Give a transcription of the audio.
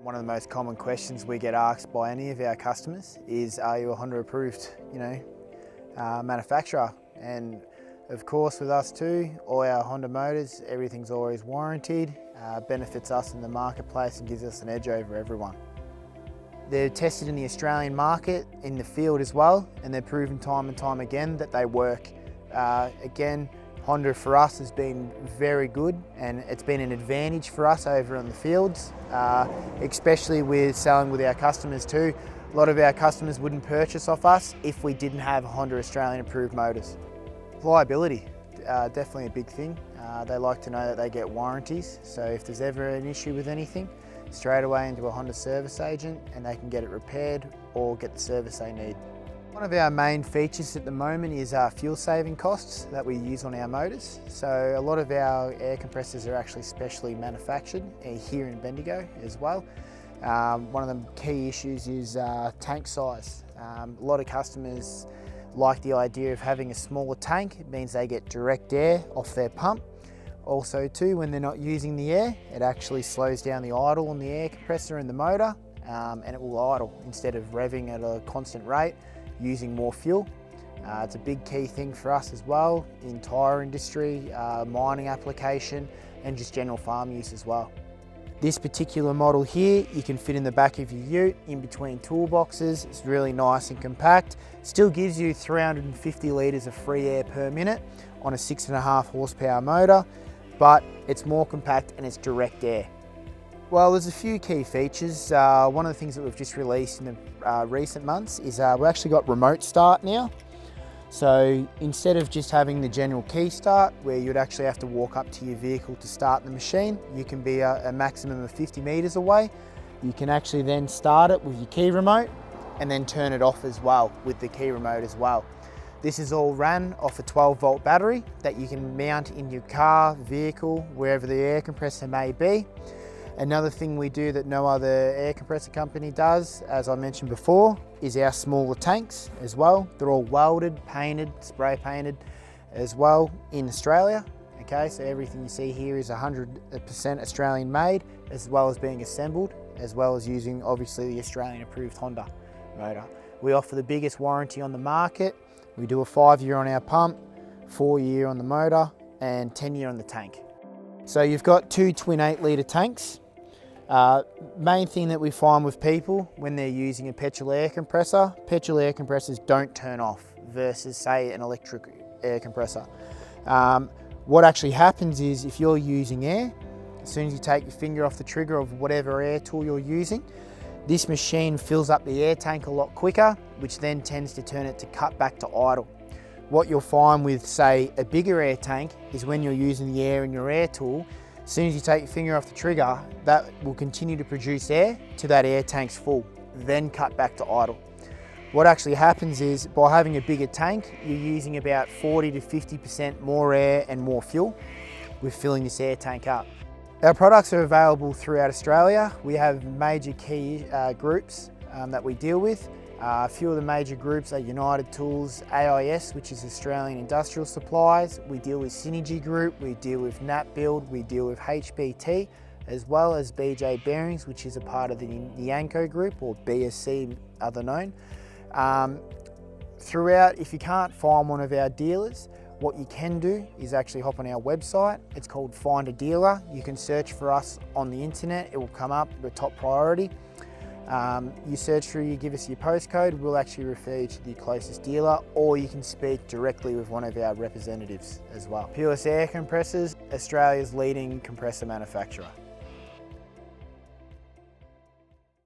One of the most common questions we get asked by any of our customers is, are you a Honda approved, manufacturer? And of course with us too, all our Honda motors, everything's always warranted, benefits us in the marketplace and gives us an edge over everyone. They're tested in the Australian market, in the field as well, and they're proven time and time again that they work. Again, Honda for us has been very good, and it's been an advantage for us over on the fields, especially with selling with our customers too. A lot of our customers wouldn't purchase off us if we didn't have Honda Australian approved motors. Reliability, definitely a big thing. They like to know that they get warranties, so if there's ever an issue with anything, straight away into a Honda service agent and they can get it repaired or get the service they need. One of our main features at the moment is our fuel saving costs that we use on our motors. So a lot of our air compressors are actually specially manufactured here in Bendigo as well. One of the key issues is tank size. A lot of customers like the idea of having a smaller tank. It means they get direct air off their pump. Also too, when they're not using the air, it actually slows down the idle on the air compressor and the motor, and it will idle instead of revving at a constant rate, using more fuel. It's a big key thing for us as well in tyre industry, mining application, and just general farm use as well. This particular model here, you can fit in the back of your ute, in between toolboxes. It's really nice and compact. Still gives you 350 litres of free air per minute on a 6.5 horsepower motor, but it's more compact and it's direct air. Well, there's a few key features. One of the things that we've just released in the recent months is we've actually got remote start now. So instead of just having the general key start, where you'd actually have to walk up to your vehicle to start the machine, you can be a maximum of 50 metres away. You can actually then start it with your key remote and then turn it off as well with the key remote as well. This is all run off a 12-volt battery that you can mount in your car, vehicle, wherever the air compressor may be. Another thing we do that no other air compressor company does, as I mentioned before, is our smaller tanks as well. They're all welded, painted, spray painted as well in Australia. Okay, so everything you see here is 100% Australian made, as well as being assembled, as well as using obviously the Australian approved Honda motor. We offer the biggest warranty on the market. We do a 5-year on our pump, 4-year on the motor, and 10-year on the tank. So you've got two twin 8-litre tanks. Main thing that we find with people when they're using a petrol air compressors don't turn off versus say an electric air compressor. What actually happens is if you're using air, as soon as you take your finger off the trigger of whatever air tool you're using, this machine fills up the air tank a lot quicker, which then tends to turn it to cut back to idle. What you'll find with say a bigger air tank is when you're using the air in your air tool, as soon as you take your finger off the trigger, that will continue to produce air till that air tank's full, then cut back to idle. What actually happens is by having a bigger tank, you're using about 40 to 50% more air and more fuel with filling this air tank up. Our products are available throughout Australia. We have major key groups that we deal with. A few of the major groups are United Tools, AIS, which is Australian Industrial Supplies. We deal with Synergy Group, we deal with Nat Build, we deal with HBT, as well as BJ Bearings, which is a part of the Yanco Group, or BSC other known. Throughout, if you can't find one of our dealers, what you can do is actually hop on our website. It's called Find a Dealer. You can search for us on the internet. It will come up, the top priority. You search through, you give us your postcode, we'll actually refer you to the closest dealer, or you can speak directly with one of our representatives as well. Peerless Air Compressors, Australia's leading compressor manufacturer.